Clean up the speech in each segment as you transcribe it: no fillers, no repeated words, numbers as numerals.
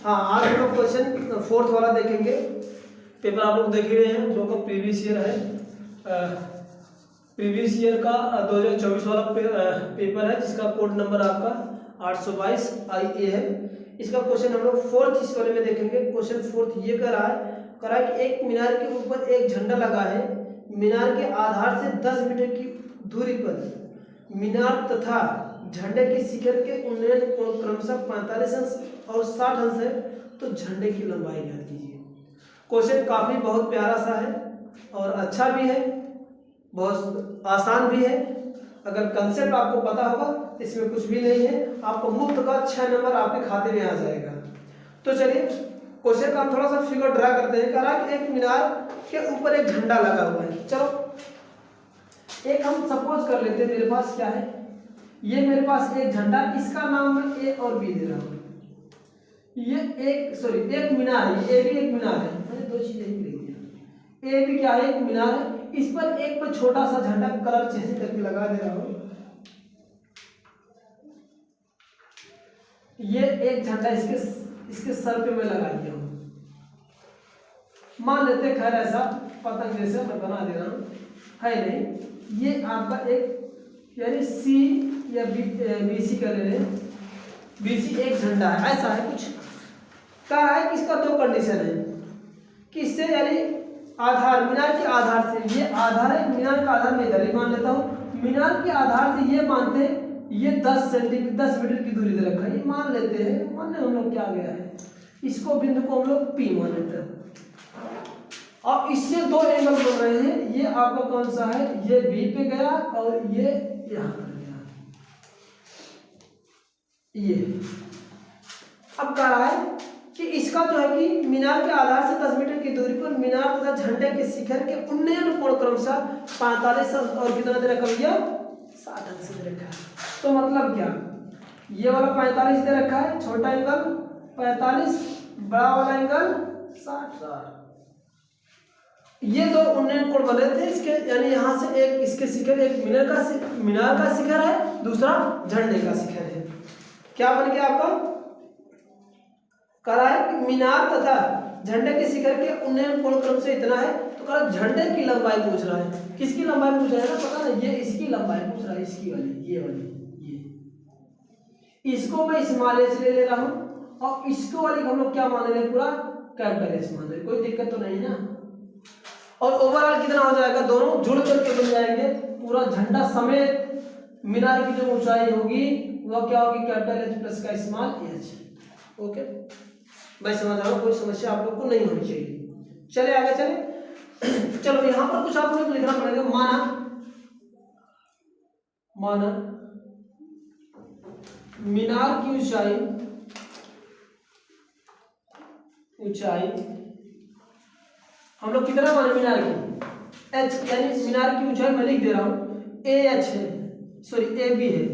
हाँ, आज हम लोग क्वेश्चन फोर्थ वाला देखेंगे। पेपर आप लोग देख ही रहे हैं जो कि प्रीवियस ईयर है। प्रीवियस ईयर का 2024 वाला पेपर है, जिसका कोड नंबर आपका 822 IA है। इसका क्वेश्चन हम लोग फोर्थ इस वाले में देखेंगे। क्वेश्चन फोर्थ ये कह रहा है कि एक मीनार के ऊपर एक झंडा लगा है। मीनार के आधार से 10 मीटर की दूरी पर मीनार तथा झंडे के शिखर के उन्नयन कोण क्रमशः 45 अंश और 60 अंश है, तो झंडे की लंबाई ज्ञात कीजिए। क्वेश्चन काफी बहुत प्यारा सा है और अच्छा भी है, बहुत आसान भी है। अगर कंसेप्ट आपको पता होगा तो इसमें कुछ भी नहीं है, आपको मुफ्त का 6 नंबर आपके खाते में आ जाएगा। तो चलिए क्वेश्चन का हम थोड़ा सा फिगर ड्रा करते हैं। कह रहा है कि एक मीनार के ऊपर एक झंडा लगा हुआ है। चलो एक हम सपोज कर लेते हैं, मेरे पास क्या है, ये मेरे पास एक झंडा, इसका नाम मैं ए और बी दे रहा हूँ। ये एक मीनार है, ए भी एक मीनार है, मैंने दो चीजें ही लिख दिया। ए भी क्या है, एक मीनार है। इस पर एक पर छोटा सा झंडा कलर चेंज करके लगा दे रहा हूँ। ये एक झंडा इसके सर पे मैं लगा दिया हूँ। मान लेते, खैर ऐसा पतंग जैसे मैं बना दे रहा हूँ, है नहीं। ये आपका एक यानी सी या BC कर ले रहे हैं, BC एक झंडा है, ऐसा है कुछ। कह रहा है कि इसका दो कंडीशन है कि इससे यानी आधार, मीनार के आधार से, ये आधार है, मीनार का आधार मैं इधर ही मान लेता हूँ। मीनार के आधार से ये मानते हैं ये 10 मीटर की दूरी दे रखा है, ये मान लेते हैं। मानने हम लोग क्या गया है, इसको बिंदु को हम लोग P मान लेते हैं। अब इससे दो एंगल बन रहे हैं। ये आपका कौन सा है, ये B पे गया और ये यहाँ पर गया, ये। अब कह रहा है कि इसका जो है कि मीनार के आधार से 10 मीटर की दूरी पर मीनार तथा झंडे के शिखर के उन्नयन कोण क्रमशः 45 और कितना दे रखा है, 60 अंश दे रखा है। तो मतलब क्या, ये वाला 45 दे रखा है, छोटा एंगल 45, बड़ा वाला एंगल 60। ये दो उन्नयन कोण बने थे इसके, यानी यहाँ से एक इसके शिखर, एक मीनार का शिखर है, दूसरा झंडे का शिखर है। क्या बन गया आपका, कह रहा है कि मीनार तथा झंडे के शिखर के उन्नयन कोण क्रम से इतना है। तो कह रहा है झंडे की लंबाई पूछ रहा है। किसकी लंबाई पूछ रहा है ना, पता ना, ये इसकी लंबाई पूछ रहा है, इसकी वाली, ये वाली, ये। इसको मैं स्मॉल एच ले रहा हूँ और इसको वाली हम लोग क्या मान रहे हैं, पूरा कैपिटल एच मान रहे हैं। कोई दिक्कत तो नहीं ना। और ओवरऑल कितना हो जाएगा, दोनों जुड़ करके बन जाएंगे पूरा झंडा समेत। मीनार की जो ऊंचाई होगी वह क्या होगी, कैपिटल एच प्लस का स्मॉल एच। ओके, मैं समझ रहा हूँ, कोई समस्या आप लोग को नहीं होनी चाहिए। चले आगे चले। चलो यहाँ पर कुछ आप लोग लिखना पड़ेगा। माना मीनार की ऊंचाई हम लोग कितना माने, मीनार की H, यानी मीनार की ऊंचाई मैं लिख दे रहा हूँ AH है, सॉरी AB है,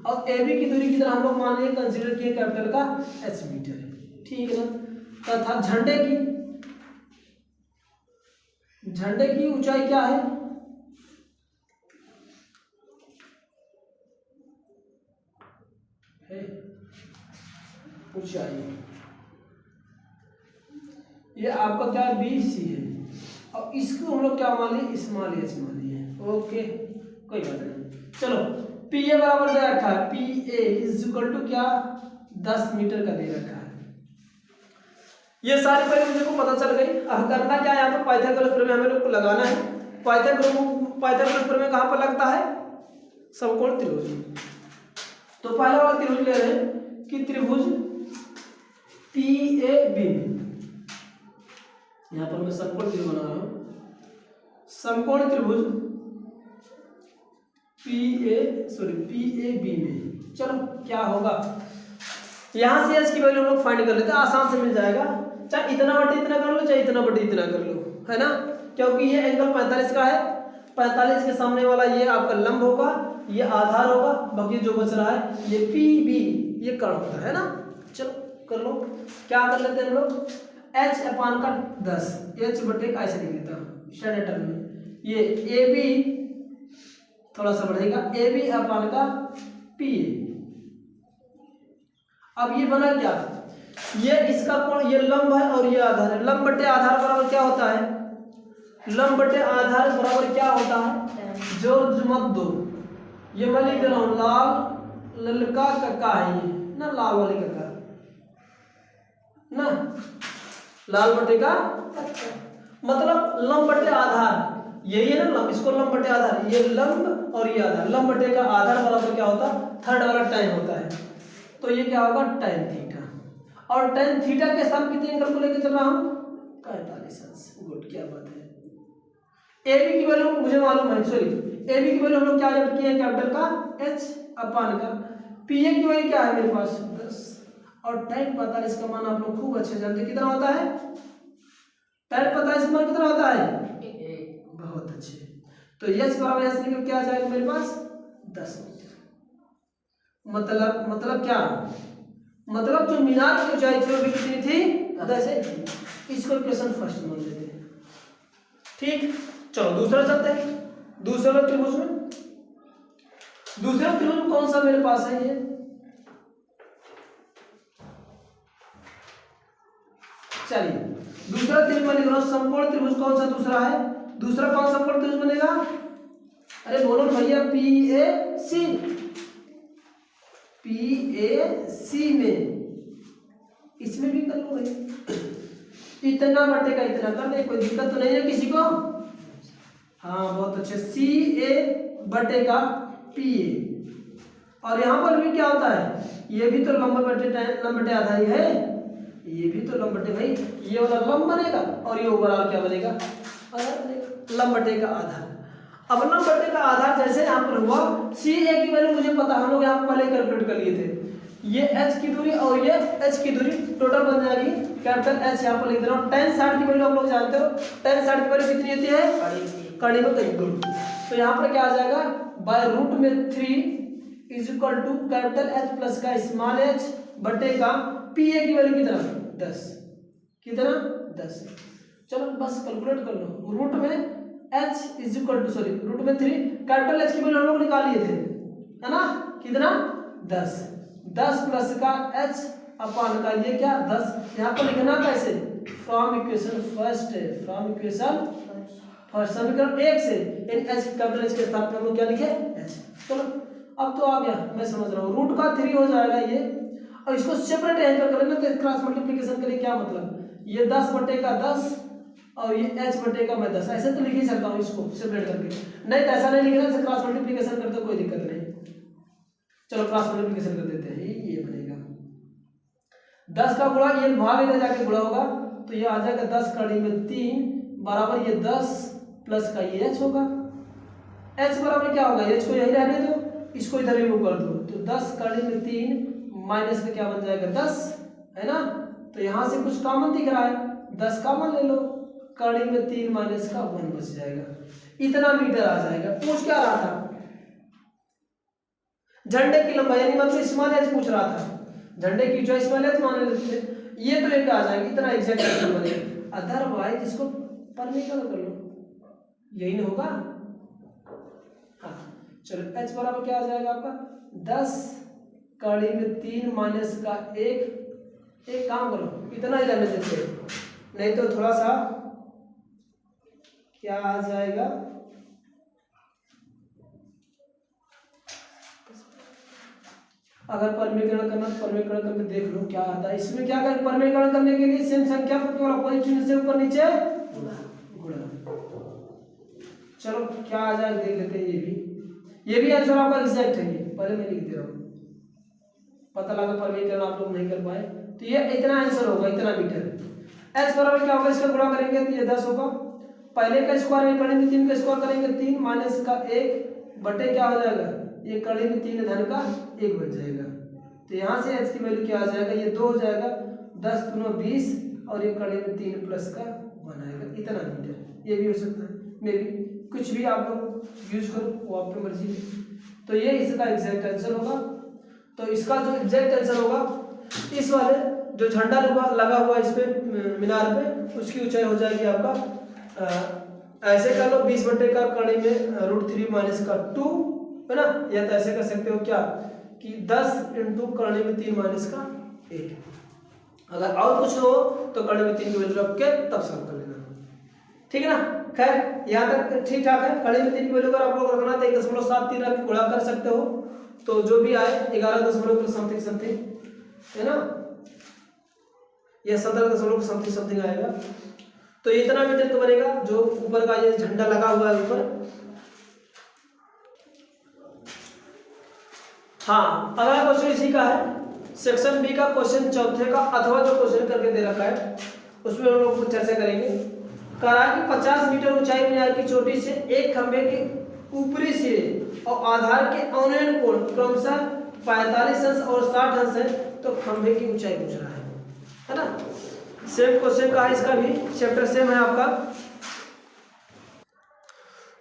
और AB की दूरी कितना हम लोग मान लिए, कंसीडर किए कैपिटल का H मीटर है, ठीक है ना। तथा झंडे की ऊंचाई क्या है, ऊंचाई ये आपका क्या है, BC है, और इसको हम लोग क्या मान लिए, स्मॉल एच मान लिए। ओके, कोई बात नहीं। चलो PA बराबर दे रखा है, PA इज इक्वल टू क्या, 10 मीटर का दे रखा है। ये सारी पहले मुझे को पता चल गई। अब करना क्या है, यहाँ पर पाइथागोरस प्रमेय हमें लोग को लगाना है। पाइथागोरस प्रमेय कहाँ पर लगता है, समकोण त्रिभुज में। तो पहला वाला त्रिभुज ले रहे हैं कि त्रिभुज PAB में, यहाँ पर मैं समकोण त्रिभुज बना रहा हूँ, समकोण त्रिभुज PAB में। चलो क्या होगा, यहाँ से H की वैल्यू हम लोग फाइंड कर लेते हैं, आसान से मिल जाएगा। चाहे इतना बटे इतना कर लो, चाहे इतना बटे इतना कर लो, है ना, क्योंकि ये एंगल 45 का है। 45 के सामने वाला ये आपका लंब होगा, ये आधार होगा, बाकी जो बच रहा है ये PB, ये कर्ण होता है ना। चलो कर लो, क्या कर लेते हैं हम लोग, H अपान का 10, H बटे का ऐसे लिख लेता हूँ स्टैंडर्ड टर्म में। ये AB थोड़ा सा बढ़ेगा, AB अपान का PA। अब ये बना क्या, ये इसका कोण, ये लंब है और ये आधार है। लंब बटे आधार बराबर क्या होता है? लंब बटे आधार बराबर क्या होता है? जोड़ मत दो, ये मैं लिख दे रहा हूँ, लाल ललका कक्का है ये ना, लाल वाले कक्का ना, लाल बटे का मतलब लंब बटे आधार, यही है ना लंब, इसको लंब बटे आधार, ये लंब और ये आधार, लंब बटे का आधार बराबर क्या होता है? थर्ड वाला tan होता है, तो ये क्या होगा? tan theta. और tan थीटा के स्थान कितने एंगल को लेकर चल रहा हूँ? 45 अंश। गुड, क्या बात है। ए बी की वैल्यू मुझे मालूम है, सॉरी ए बी की वैल्यू हम लोग क्या जानते हैं? कैपिटल का H अपान का पी ए की वैल्यू क्या है मेरे पास? 10, और tan 45 का मान आप लोग खूब अच्छे जानते हैं, कितना होता है? tan 45 का मान कितना होता है? बहुत अच्छे। तो H बराबर यहाँ से निकल क्या आ जाएगा मेरे पास? 10 मीटर। मतलब क्या? मतलब जो मीनार की ऊंचाई थी वो भी कितनी थी? 10 है। इसको इक्वेशन फर्स्ट मान लेते हैं। ठीक, चलो दूसरा चलते हैं। दूसरा त्रिभुज में, दूसरा त्रिभुज कौन सा मेरे पास है? ये चलिए दूसरा त्रिभुज में लिख रहा हूं, समकोण त्रिभुज कौन सा दूसरा है? दूसरा कौन सा समकोण त्रिभुज बनेगा? अरे बोलो भैया, PAC। PAC में, इसमें भी कर लो भाई, इतना बटे का इतना कर दे, कोई दिक्कत तो नहीं है किसी को? हाँ बहुत अच्छे। CA बटे का PA, और यहाँ पर भी क्या होता है? ये भी तो लंब बटे आधार ही है, ये भी तो लंब बटे, भाई ये वाला लंब बनेगा और ये ओवरऑल क्या बनेगा? आधार बनेगा, लंब बटे का आधार। अब लंब बटे का आधार जैसे यहाँ पर हुआ, CA की वैल्यू मुझे पता, हम लोग यहाँ पहले कैलकुलेट कर लिए थे। ये H की दूरी और ये H की दूरी टोटल बन जाएगी कैपिटल H, यहाँ पर लिख दे रहा हूँ। tan 60 की वैल्यू आप लोग जानते हो, tan 60 की वैल्यू कितनी होती है? कड़ी में कहीं गुण, तो यहाँ पर क्या आ जाएगा? बाय रूट में 3 is equal to capital H plus का स्मॉल h बटे का PA की वैल्यू कितना? 10। कितना? 10। चलो बस कैलकुलेट कर लो। रूट में h is equal to, sorry root में 3, कैपिटल H की वैल्यू हम लोग निकाल लिए थे, है ना? कितना? 10। 10 प्लस का h अपान का ये क्या? 10। यहाँ पर लिखना कैसे? From equation first, from equation first, समीकरण 1 से, इन h कैपिटल H के स्थान पे हम लोग क्या लिखे? h। चलो अब तो आ गया, मैं समझ रहा हूँ। रूट का 3 हो जाएगा ये, और इसको सेपरेट यहीं पर करेंगे तो क्रॉस मल्टीप्लिकेशन के लिए क्या मतलब? ये 10 बटे का 10 और ये h बटे का मैं 10, ऐसे तो लिख ही सकता हूँ इसको सेपरेट करके, नहीं तो ऐसा नहीं लिखना, क्रॉस मल्टीप्लिकेशन करते कोई दिक्कत नहीं। चलो क्रॉस मल्टीप्लिकेशन कर देते हैं, ये बनेगा 10 का गुणा, ये भाग इधर जाके गुणा होगा तो ये आ जाएगा 10 कड़ी में 3 बराबर ये 10 प्लस का ये h होगा। h बराबर क्या होगा? h को यही रहने दो, इसको इधर रिमूव कर दो, तो 10 कड़ी में 3 माइनस का क्या बन जाएगा? 10, है ना? तो यहाँ से कुछ कॉमन दिख रहा है, 10 कॉमन ले लो, कड़ी में 3 माइनस का 1 बच जाएगा, इतना मीटर आ जाएगा। पूछ क्या रहा था? झंडे की लंबाई, यानी मतलब स्मॉल h पूछ रहा था, झंडे की ऊंचाई स्मॉल h मान लेते थे, ये तो एक आ जाएगी, इतना एग्जैक्ट आंसर बनेगा। अदरवाइज इसको पर निकल कर लो, यही नहीं होगा। हाँ चलो, h बराबर क्या आ जाएगा आपका? 10 कड़ी में 3 माइनस का 1। एक काम करो, इतना ही रहने देते, नहीं तो थोड़ा सा क्या आ जाएगा? अगर परमीकरण करना तो परमीकरण करके देख लो क्या आता है। इसमें क्या करें? परमीकरण करने के लिए सेम संख्या को केवल अपोजिट चिन्ह से ऊपर नीचे गुणा। चलो क्या आ जाए देख लेते हैं। ये भी आंसर आपका एग्जैक्ट है, ये पहले मैं लिख दे रहा हूँ, पता लगा परमीकरण आप लोग नहीं कर पाए तो ये इतना आंसर होगा, इतना मीटर। h बराबर क्या होगा? इसका गुणा करेंगे तो ये 10 होगा, पहले का स्क्वायर नहीं पढ़ेंगे, 3 का स्क्वायर करेंगे 3 माइनस का 1 बटे क्या हो जाएगा? ये कड़ी में 3 धन का 1 बच जाएगा, तो यहाँ से h की वैल्यू क्या आ जाएगा? ये 2 हो जाएगा, 10 दूना 20 और ये कड़ी में 3 प्लस का 1 आएगा, इतना मीटर। ये भी हो सकता है, मे भी कुछ भी आप लोग यूज करो, वो आपकी मर्जी है। तो ये इसका एग्जैक्ट आंसर होगा। तो इसका जो एग्जैक्ट आंसर होगा, इस वाले जो झंडा लगा हुआ इस पे मीनार पे, उसकी ऊंचाई हो जाएगी आपका ऐसे कर लो 20 बटे का कड़ी में √3 माइनस का 2, है ना? या तो ऐसे कर सकते हो क्या कि 10 इंटू कड़ी में 3 माइनस का 1, अगर और कुछ हो तो कड़ी में 3 की वैल्यू रख के तब सॉल्व कर लेना, ठीक है ना। खैर यहाँ तक ठीक ठाक है। कड़ी में 3 की वैल्यू अगर आप लोग रखना तो 1.73 रख के गुणा कर सकते हो, तो जो भी आए 11 समथिंग समथिंग, है ना, ये 17 समथिंग समथिंग आएगा। तो इतना मीटर तो बनेगा। जो ऊपर का ये झंडा लगा हुआ है ऊपर, हाँ अगला क्वेश्चन इसी का है। सेक्शन बी का क्वेश्चन चौथे का अथवा जो क्वेश्चन करके दे रखा है उसमें हम लोग चर्चा करेंगे। करा कि 50 मीटर ऊंचाई मीनार की चोटी से एक खंभे के ऊपरी सिरे और आधार के औन्नयन कोण क्रमशः 45 अंश और 60 अंश है, तो खंभे की ऊंचाई पूछ रहा है ना। सेम क्वेश्चन का है, इसका भी चैप्टर सेम है आपका।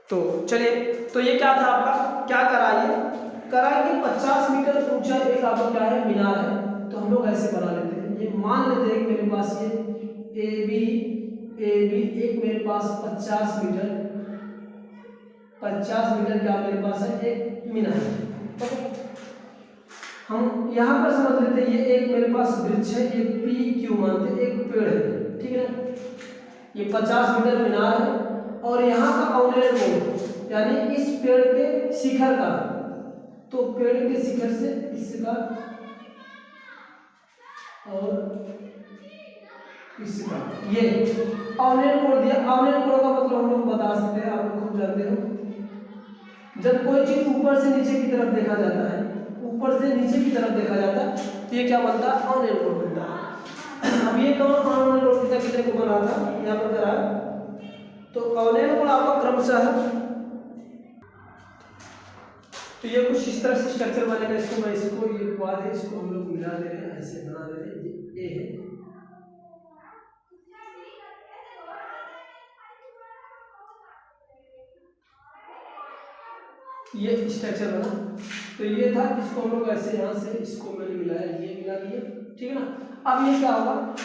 तो चलिए, तो ये क्या था आपका, क्या करा कि 50 मीटर ऊंचा एक आपका क्या है, मीनार है। तो हम लोग ऐसे बना लेते हैं, ये मान लेते हैं मेरे पास ये ए बी एक मेरे पास 50 मीटर क्या मेरे पास है एक मीनार है। हम यहाँ पर समझ लेते हैं, ये एक मेरे पास वृक्ष है, ये पी क्यू मानते हैं, एक पेड़ है, ठीक है ना। ये 50 मीटर मीनार है और यहाँ का औन्नयन कोण यानी इस पेड़ के शिखर का, तो पेड़ के शिखर से इसका और इसका ये औन्नयन कोण दिया। औन्नयन कोण का मतलब हम लोग बता सकते हैं, आप लोग खुद जानते हो, जब कोई चीज ऊपर से नीचे की तरफ देखा जाता है, ऊपर से नीचे की तरफ देखा जाता है, तो ये क्या बनता है, औन्नयन कोण बनता है। अब ये कौन औन्नयन कोण कितने को बना था, यहाँ पर करा, तो औन्नयन कोण आपका क्रमशः है। तो ये कुछ इस तरह से स्ट्रक्चर बनेगा। इसको मैं इसको ये बाद है, इसको हम लोग मिला दे रहे हैं, ऐसे बना दे रहे हैं, ये है ये स्ट्रक्चर बना। तो ये था, इसको हम लोग ऐसे यहाँ से इसको मैंने मिलाया, ये मिला दिया, ठीक है ना। अब ये क्या होगा,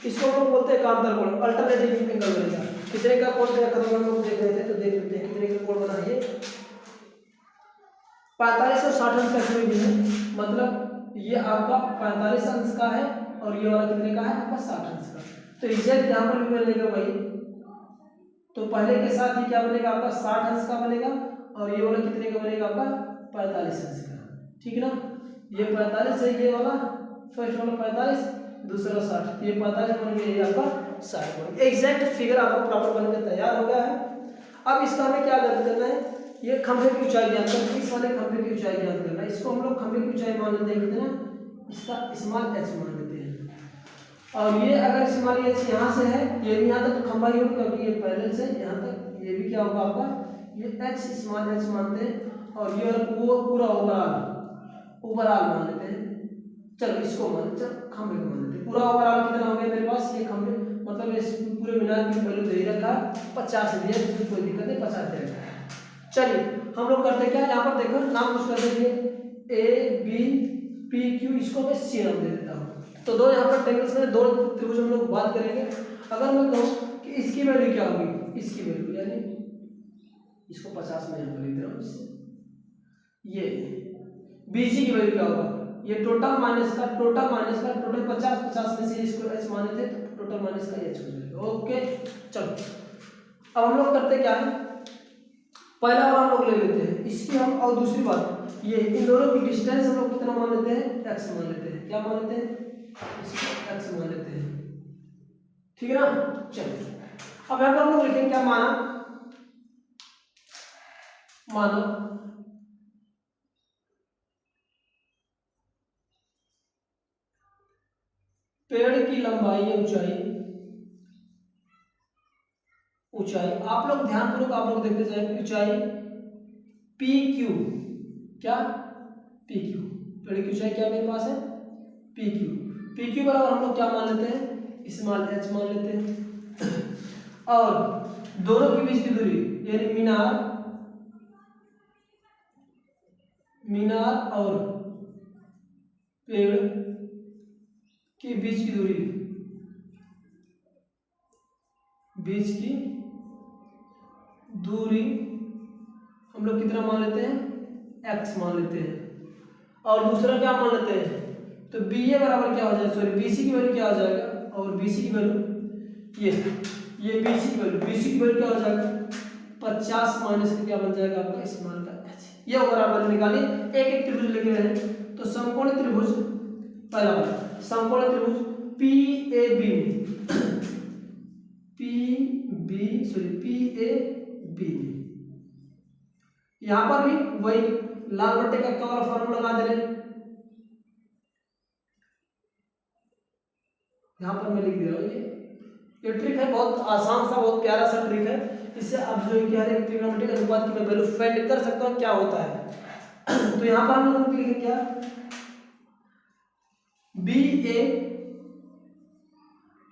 इसको हम लोग बोलते हैं एकांतर कोण, अल्टरनेटिव एंगल बनेगा। कितने का कोण क्या करोगे, हम लोग देख रहे थे, तो देख लेते हैं कितने का कोण बना है। 45 और 60 अंश का भी है, मतलब ये आपका 45 अंश का है और ये वाला कितने का है आपका 60 अंश का। तो एग्जैक्ट यहाँ पर भी बनेगा भाई, तो पहले के साथ ये क्या बनेगा आपका 60 अंश का बनेगा और ये वाला कितने का बनेगा आपका 45 अंश का, ठीक है ना। ये 45 है, ये वाला फर्स्ट वाला 45, दूसरा 60, ये 45 बन गया, ये आपका 60 बन गया। एग्जैक्ट फिगर आपका प्रॉपर बनकर तैयार हो गया है। अब इसका हमें क्या करना है, ये खंभे की ऊंचाई ज्ञात करना, इस वाले खंभे की ऊंचाई ज्ञात करना है। इसको हम लोग खंभे की ऊंचाई मान लेते हैं कितना, इसका स्मॉल एच मान लेते हैं। और ये अगर स्मॉल एच यहाँ से है, ये भी यहाँ तक तो खंभा ही होगा, क्योंकि ये पहले से यहाँ तक, ये भी क्या होगा आपका, ये एच स्मॉल एच मानते हैं। और ये पूरा ओवरऑल मान लेते हैं। चलो इसको मान, चलो खंभे को मान लेते हैं। पूरा ओवरऑल कितना हो गया मेरे पास, ये खंभे मतलब इस पूरे मीनार की वैल्यू दे रखा 50 दिया, इसमें कोई दिक्कत नहीं, 50 दे रखा है। चलिए हम लोग करते क्या, यहाँ पर देखो नाम कुछ कर देंगे, ए बी पी क्यू, इसको मैं सी नाम दे देता हूँ। तो दो यहाँ पर ट्रायंगल्स में दो त्रिभुज हम लोग बात करेंगे। अगर मैं कहूँ कि इसकी वैल्यू क्या होगी, इसकी वैल्यू यानी इसको 50 में यहाँ पर लिख रहा हूँ, ये बीसी की वैल्यू क्या होगा, ये टोटल माइनस का टोटल 50 में से इसको एच माने थे, तो टोटल माइनस का एच हो जाएगा। ओके चलो, अब हम लोग करते क्या है, पहला वाला हम लोग ले लेते हैं इसकी हम, और दूसरी बात ये इन दोनों की डिस्टेंस हम लोग कितना मान लेते हैं, x मान लेते हैं। क्या मान लेते हैं, इसको x मान लेते हैं, ठीक है ना। चलिए अब यहाँ पर हम लोग लिखेंगे क्या, मानो पेड़ की लंबाई ऊंचाई आप लोग ध्यानपूर्वक आप लोग देखते जाए, ऊंचाई पी क्यू, क्या पी क्यू, पेड़ की ऊंचाई क्या मेरे पास है पी क्यू बराबर हम लोग क्या मान लेते हैं, स्मॉल एच मान लेते हैं। और दोनों के बीच की दूरी यानी मीनार और पेड़ के बीच की दूरी, हम लोग कितना मान लेते हैं, x मान लेते हैं। और दूसरा क्या मान लेते हैं, तो बी ए बराबर क्या हो जाएगा, सॉरी बी सी की वैल्यू क्या हो जाएगा, और बी सी की वैल्यू ये बी सी की वैल्यू क्या हो जाएगा 50 माइनस का क्या बन जाएगा आपका इस मान का एच। ये बराबर निकालिए, एक एक त्रिभुज लेके रहे तो समकोण त्रिभुज पहला वाला समकोण त्रिभुज पी ए बी में यहां पर भी वही लाल बट्टे का क्या वाला फॉर्मूला लगा दे रहे हैं, यहां पर मैं लिख दे रहा हूं। ये ट्रिक है, बहुत आसान सा बहुत प्यारा सा ट्रिक है। इससे आप जो क्या है ट्रिग्नोमेट्रिक अनुपात की मैं वैल्यू फाइंड कर सकता हूं क्या होता है। तो यहां पर हम लोग लिखेंगे क्या, बी ए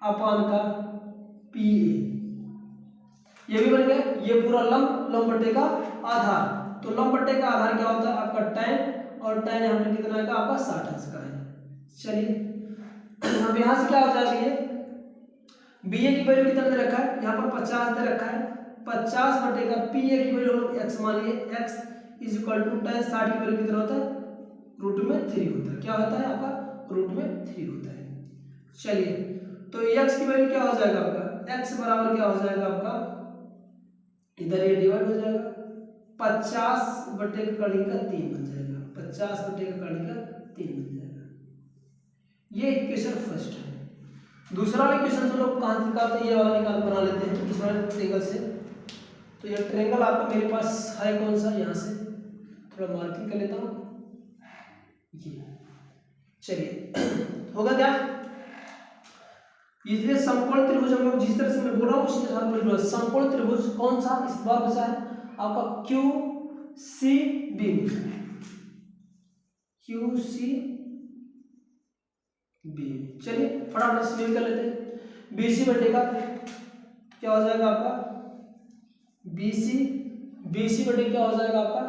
अपान का पी ए, ये भी बन गया। ये पूरा लंब बट्टे का आधार, तो लंब बट्टे का आधार क्या होता है आपका tan, और tan यहाँ पे कितना आएगा आपका 60 अंश का है। चलिए अब यहाँ से क्या हो जाएगा, ये बी ए की वैल्यू कितना दे रखा है, यहाँ पर 50 दे रखा है, 50 बटे का पी ए की वैल्यू हम लोग x मान लिए, x is equal to tan 60 की वैल्यू कितना होता है √3 होता है। क्या होता है आपका √3 होता है। चलिए तो x की वैल्यू क्या हो जाएगा आपका, x बराबर क्या हो जाएगा आपका, इधर ये डिवाइड हो जाएगा 50 बटे का कड़ी का 3 बन जाएगा, 50 बटे का कड़ी का 3 बन जाएगा। ये इक्वेशन फर्स्ट है। दूसरा वाला इक्वेशन हम लोग कहाँ से निकालते हैं, ये वाला निकाल बना लेते हैं इस वाले ट्रायंगल से। तो ये ट्रायंगल आपका मेरे पास है कौन सा, यहाँ से थोड़ा मार्किंग कर लेता हूँ ये। चलिए होगा क्या, इसलिए समकोण त्रिभुज हम लोग जिस तरह से मैं बोल रहा हूँ उसी तरह समकोण त्रिभुज कौन सा इस बार बचा है आपका Q C B, Q C B. चलिए फटाफट से कर लेते हैं। बी सी बटे का क्या हो जाएगा आपका बी सी बटे क्या हो जाएगा आपका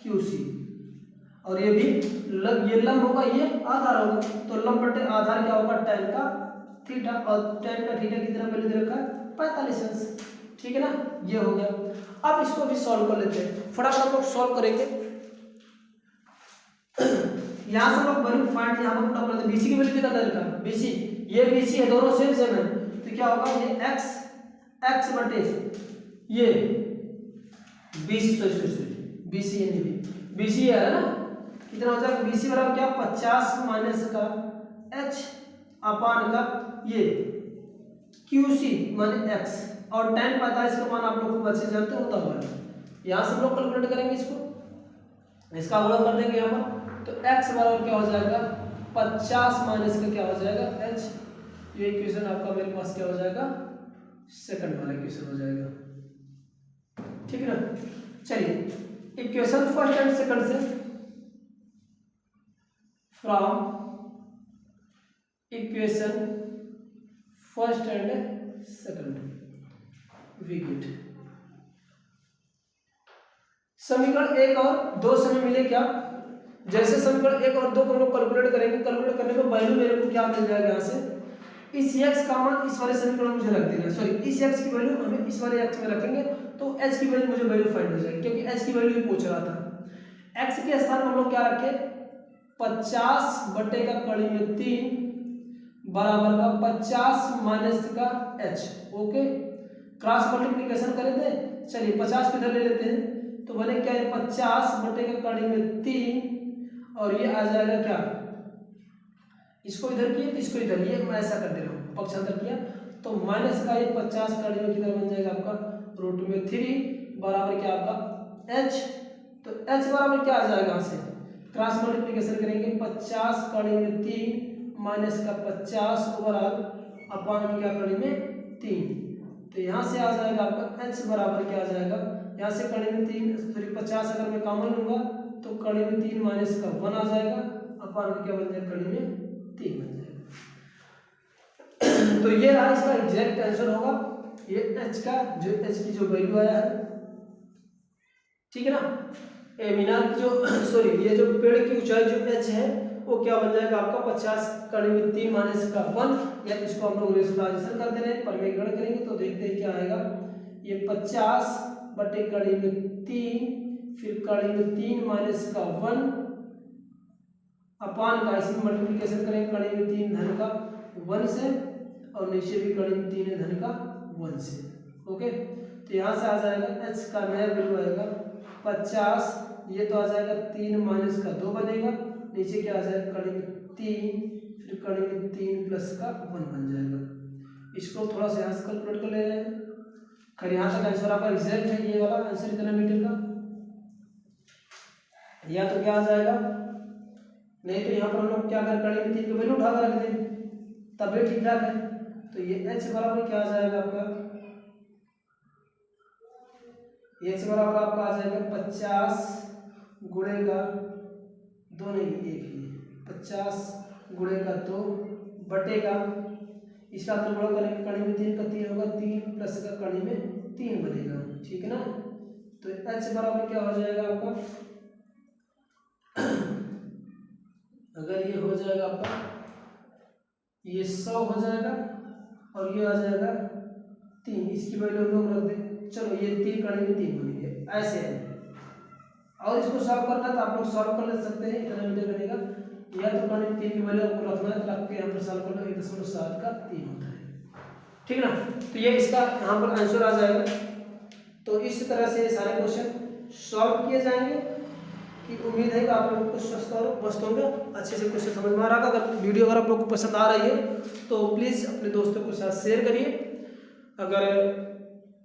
क्यू सी, और ये भी ये लंब होगा ये आधार होगा, तो लंब बटे आधार क्या होगा tan का थीटा, और tan का थीटा कितना पहले दे रखा है 45 अंश। ठीक है ना, ये हो गया। अब इसको भी सॉल्व कर लेते हैं, फटाफट हम लोग सॉल्व करेंगे। यहाँ से हम लोग वैल्यू फाइंड यहाँ पर पुट करते हैं, BC की वैल्यू कितना दे रखा है BC, ये BC है, दोनों सेम सेम है, तो क्या होगा ये x बटे ये BC BC यानी BC है ना, कितना हो जाएगा BC बराबर क्या 50 माइनस का h अपान का ये QC माने x, और tan 45 का मान आप लोग को अच्छे जानते हो तब है। यहाँ से हम लोग कैलकुलेट करेंगे इसको, इसका गुणा कर देंगे यहाँ पर, तो x बराबर क्या हो जाएगा 50 माइनस का क्या हो जाएगा h। ये इक्वेशन आपका मेरे पास क्या हो जाएगा सेकंड वाला इक्वेशन हो जाएगा। ठीक है ना, चलिए इक्वेशन फर्स्ट एंड सेकंड से, from equation first and second we get समीकरण 1 और 2 से हमें मिले क्या, जैसे समीकरण 1 और 2 को हम लोग कैलकुलेट करेंगे, कैलकुलेट करने में वैल्यू मेरे को क्या मिल जाएगा यहाँ से, इस x का मान इस वाले समीकरण में मुझे रख देना, सॉरी इस x की वैल्यू हमें इस वाले x में रखेंगे, तो h की वैल्यू मुझे वैल्यू फाइंड हो जाएगी, क्योंकि h की वैल्यू ही पूछ रहा था। x के स्थान पर हम लोग क्या रखे 50 बटे का कड़ी में 3 बराबर का 50 माइनस का h। ओके, क्रॉस मल्टीप्लिकेशन करें थे, चलिए 50 को इधर ले लेते हैं, तो बने क्या है 50 बटे का कड़ी में 3, और ये आ जाएगा क्या, इसको इधर किया इसको इधर, ये मैं ऐसा कर दे रहा हूँ पक्षांतर किया, तो माइनस का ये 50 कड़ी में कितना बन जाएगा आपका √3 बराबर क्या आपका h। तो h बराबर क्या आ जाएगा, यहाँ से क्रॉस मल्टीप्लिकेशन करेंगे 50 कड़ी में 3 माइनस का 50 ओवरऑल अपान की क्या कड़ी में 3, तो यहाँ से आ जाएगा आपका h बराबर क्या आ जाएगा, यहाँ से कड़ी में 3 सॉरी 50 अगर मैं कॉमन लूंगा तो कड़ी में 3 माइनस का 1 आ जाएगा, अपान में क्या बन जाएगा कड़ी में 3 बन जाएगा। तो ये रहा इसका एग्जैक्ट आंसर होगा, ये h का जो h की जो वैल्यू आया है। ठीक है ना, मीनार की जो सॉरी ये जो पेड़ की ऊंचाई जो h है वो क्या बन जाएगा आपका 50 कड़ी में 3 माइनस का 1, या इसको हम लोग रेशनलाइजेशन कर दे रहे हैं, परिमेयकरण करेंगे तो देखते हैं क्या आएगा, ये 50 बटे कड़ी में 3 फिर कड़ी में 3 माइनस का 1 अपान का इसमें मल्टीप्लिकेशन करेंगे कड़ी में 3 धन का 1 से और नीचे भी कड़ी में 3 धन का 1 से। ओके, तो यहाँ से आ जाएगा h का नया वैल्यू आएगा 50, ये तो आ जाएगा 3 माइनस का 2 बनेगा, नीचे क्या आ जाएगा कड़ी में 3, फिर कड़ी में 3 प्लस का 1 बन जाएगा। इसको थोड़ा सा यहाँ से कैलकुलेट कर ले रहे हैं। खैर यहाँ तक आंसर आपका एग्जैक्ट है, ये वाला आंसर इतना मीटर का, या तो क्या आ जाएगा, नहीं तो यहाँ पर हम लोग क्या करें कड़ी में 3 की वैल्यू उठा कर रख दें, तब भी ठीक ठाक है। तो ये h बराबर क्या आ जाएगा आपका, h बराबर आपका आ जाएगा 50 गुणेगा 2 नहीं 1 ही 50 गुणेगा 2 बटेगा, इसका तो गुणा करेंगे कड़ी में 3 का 3 होगा, 3 प्लस का कड़ी में 3 बनेगा, ठीक है ना। तो h बराबर क्या हो जाएगा आपका, अगर ये हो जाएगा आपका ये 100 हो जाएगा और ये आ जाएगा 3, इसकी वैल्यू हम लोग रख दें। चलो ये 3 कड़ी में 3 बन गया, ऐसे है। और इसको सॉल्व करना तो आप लोग सॉल्व कर ले सकते हैं, इतना मीटर बनेगा, या तो कड़ी में 3 की वैल्यू आपको रखना है तो रख के यहाँ पर सॉल्व कर लो, 1.7 का 3 होता है, ठीक ना। तो ये इसका यहाँ पर आंसर आ जाएगा। तो इस तरह से ये सारे क्वेश्चन सॉल्व किए जाएंगे कि उम्मीद है कि आप लोगों को स्वस्थ होंगे, अच्छे से क्वेश्चन समझ में आ रहा। अगर वीडियो अगर आप लोग को पसंद आ रही है तो प्लीज़ अपने दोस्तों के साथ शेयर करिए। अगर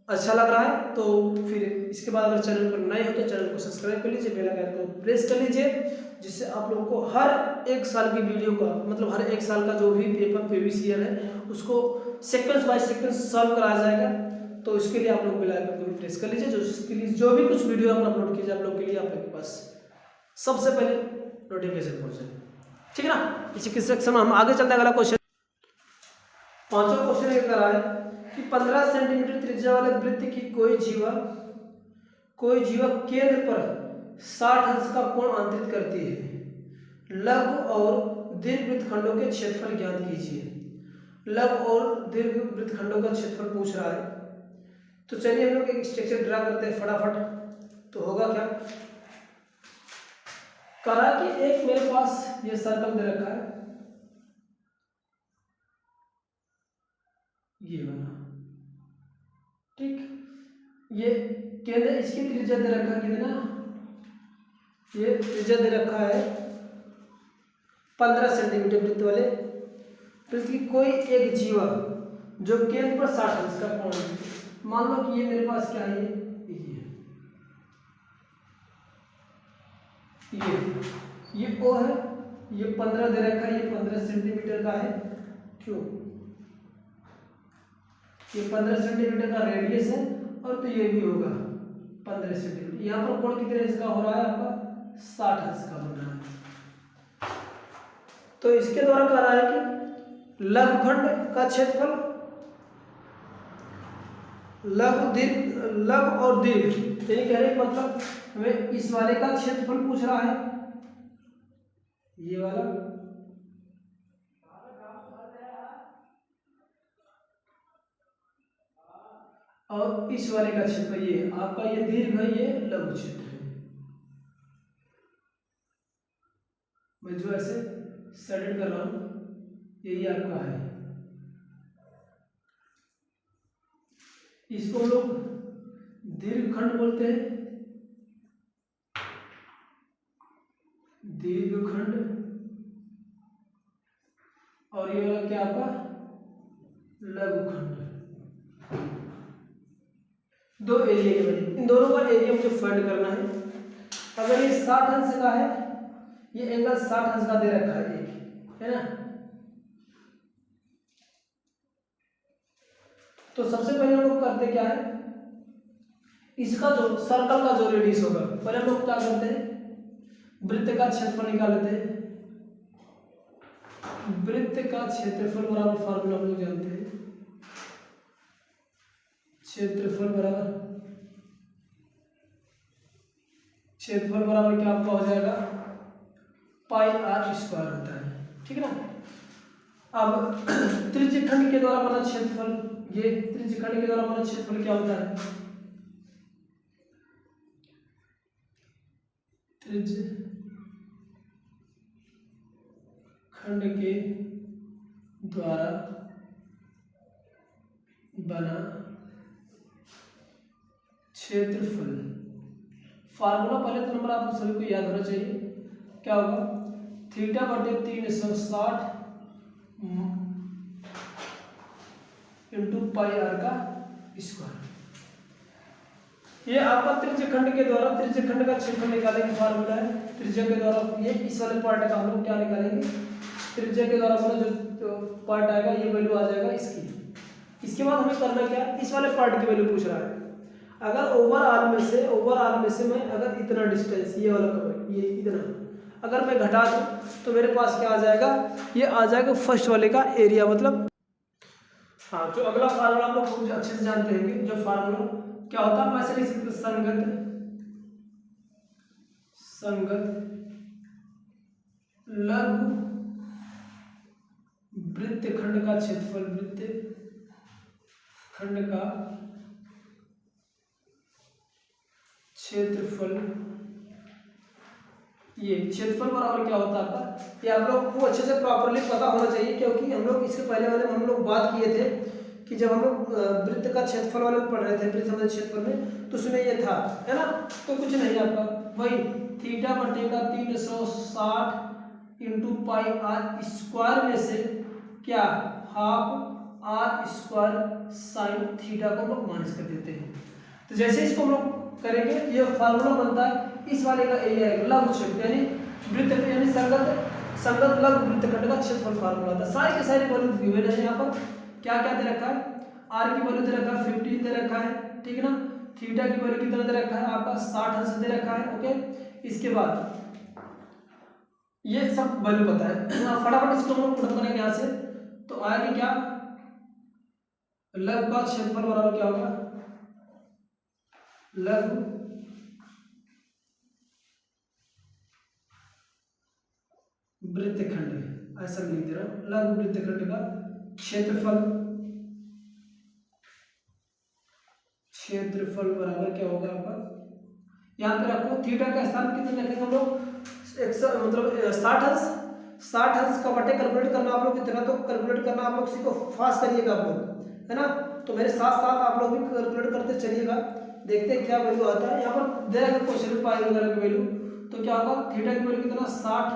अच्छा लग रहा है तो फिर इसके बाद अगर चैनल पर नए हो तो चैनल को सब्सक्राइब कर लीजिए, बेल आइकन को प्रेस कर लीजिए, जिससे आप लोगों को हर एक साल की वीडियो का मतलब हर एक साल का जो भी पेपर प्रीवियस ईयर है उसको सेक्वेंस बाय सेक्वेंस सॉल्व कराया जाएगा। तो इसके लिए आप लोग बेल आइकन को भी प्रेस कर लीजिए, जिसके लिए जो भी कुछ वीडियो आप अपलोड कीजिए आप लोग के लिए आप लोग के पास सबसे पहले नोटिफिकेशन पहुंचे, ठीक है ना। इसी के सेक्शन में हम आगे चलते हैं। अगला क्वेश्चन, पांचवा क्वेश्चन ये करा है कि 15 सेंटीमीटर त्रिज्या वाले वृत्त की कोई जीवा केंद्र पर 60 अंश का कोण अंतरित करती है। लघु और दीर्घ वृत्तखंडों के क्षेत्रफल ज्ञात कीजिए। लघु और दीर्घ वृत्तखंडों का क्षेत्रफल पूछ रहा है, तो चलिए हम लोग एक स्ट्रक्चर ड्रा करते हैं फटाफट। तो होगा क्या, करा कि एक मेरे पास ये सर्कल दे रखा है, ये वाला, ठीक, ये केंद्र, इसकी त्रिज्या दे रखा है कितना, ये त्रिज्या दे रखा है 15 सेंटीमीटर वृत्त वाले वृत्त की कोई एक जीवा जो केंद्र पर 60 अंश का कोण है। मान लो कि ये मेरे पास क्या है, ये O है, ये 15 दे रखा है, ये 15 सेंटीमीटर का है, क्यों, ये 15 सेंटीमीटर का रेडियस है, और तो ये भी होगा 15 सेंटीमीटर। यहाँ पर कोण कितने इसका हो रहा है आपका 60 अंश का बन रहा है। तो इसके द्वारा कह रहा है कि लघुखंड का क्षेत्रफल, लघु और दीर्घ, यानी कह रहे मतलब हमें इस वाले का क्षेत्रफल पूछ रहा है, ये वाला, और इस वाले का क्षेत्रफल, ये आपका ये दीर्घ है, ये लघु क्षेत्र है। मैं जो ऐसे सेलेक्ट कर रहा हूं, यही आपका है। इसको हम लोग दीर्घखंड बोलते हैं, दीर्घखंड, और ये वाला क्या आपका लघुखंड। दो एरिया के बने, इन दोनों का एरिया मुझे फाइंड करना है। अगर ये 60 अंश का है, ये एंगल 60 अंश का दे रखा है, एक है ना। तो सबसे पहले हम लोग करते क्या है, इसका जो सर्कल का जो रेडियस होगा, पहले हम लोग क्या करते हैं, वृत्त का क्षेत्रफल निकाल लेते हैं। वृत्त का क्षेत्रफल बराबर फार्मूला हम लोग जानते हैं, क्षेत्रफल बराबर क्या आपका हो जाएगा पाई r स्क्वायर होता है, ठीक है ना। अब त्रिज्यखंड के द्वारा बना क्षेत्रफल, ये त्रिज्यखंड के द्वारा बना क्षेत्रफल क्या होता है, त्रिज्य खंड के द्वारा बना क्षेत्रफल। फार्मूला पहले तो नंबर आप सभी को याद होना चाहिए, क्या होगा, थीटा बटे 360 इंटू पाई आर का स्क्वायर। ये आपका त्रिज्य खंड के द्वारा त्रिज्य खंड का क्षेत्रफल निकालेंगे, फार्मूला है त्रिज्या के द्वारा। ये इस वाले पार्ट का हम लोग क्या निकालेंगे, त्रिज्या के द्वारा बना जो पार्ट आएगा ये वैल्यू आ जाएगा इसकी। इसके बाद हमें करना क्या है, इस वाले पार्ट की वैल्यू पूछ रहा है। अगर ओवरऑल में से मैं अगर इतना डिस्टेंस ये वाला कवर ये इतना अगर मैं घटा दूं तो मेरे पास क्या आ जाएगा, ये आ जाएगा फर्स्ट वाले का एरिया, मतलब हाँ जो अगला फार्मूला आप लोग बहुत अच्छे से जानते हैं। जो फार्मूला क्या होता है, वैसे लिख सकते संगत लघु वृत्तखंड का क्षेत्रफल, वृत्तखंड का क्षेत्रफल। ये क्षेत्रफल बराबर क्या होता है आपका, ये आप लोग को अच्छे से प्रॉपर्ली पता होना चाहिए, क्योंकि हम लोग इसके पहले वाले में हम लोग बात किए थे कि जब हम लोग वृत्त का क्षेत्रफल वाले में पढ़ रहे थे, वृत्त संबंधी क्षेत्रफल में, तो उसमें ये था, है ना। तो कुछ नहीं आपका वही थीटा बटे का 360 इंटू पाई आर स्क्वायर में से क्या half R square sine theta को हम लोग माइनस कर देते हैं। तो जैसे इसको हम लोग करेंगे ये फार्मूला बनता है, इस वाले का एरिया है लघु क्षेत्र यानी वृत्त यानी संगत लघु वृत्तखंड का क्षेत्रफल फार्मूला था। सारी के सारी वैल्यू गिवन है। यहाँ पर क्या क्या दे रखा है, आर की वैल्यू दे रखा है 15 दे रखा है, ठीक है ना। थीटा की वैल्यू कितना दे रखा है आपका 60 अंश दे रखा है, ओके। इसके बाद ये सब वैल्यू पता है, फटाफट इसको हम लोग पुट करेंगे यहाँ से, तो आएगा क्या, लघु का क्षेत्रफल बराबर क्या होगा, लघु वृत्तखंड, ऐसा लिख दे रहा हूं, लघु वृत्तखंड का क्षेत्रफल बराबर क्या होगा आपका, यहाँ पे रखो थीटा का स्थान कितना रखेंगे हम लोग, मतलब 60 अंश का बटे कैलकुलेट करना आप लोग कितना, तो कैलकुलेट करना आप लोग सीखो, फास्ट करिएगा आप लोग, है ना। तो मेरे साथ साथ आप लोग भी कैलकुलेट करते चलिएगा, देखते हैं क्या वैल्यू आता है। यहाँ पर दे रखा क्वेश्चन में पाई वगैरह की वैल्यू, तो क्या होगा, थीटा की वैल्यू कितना 60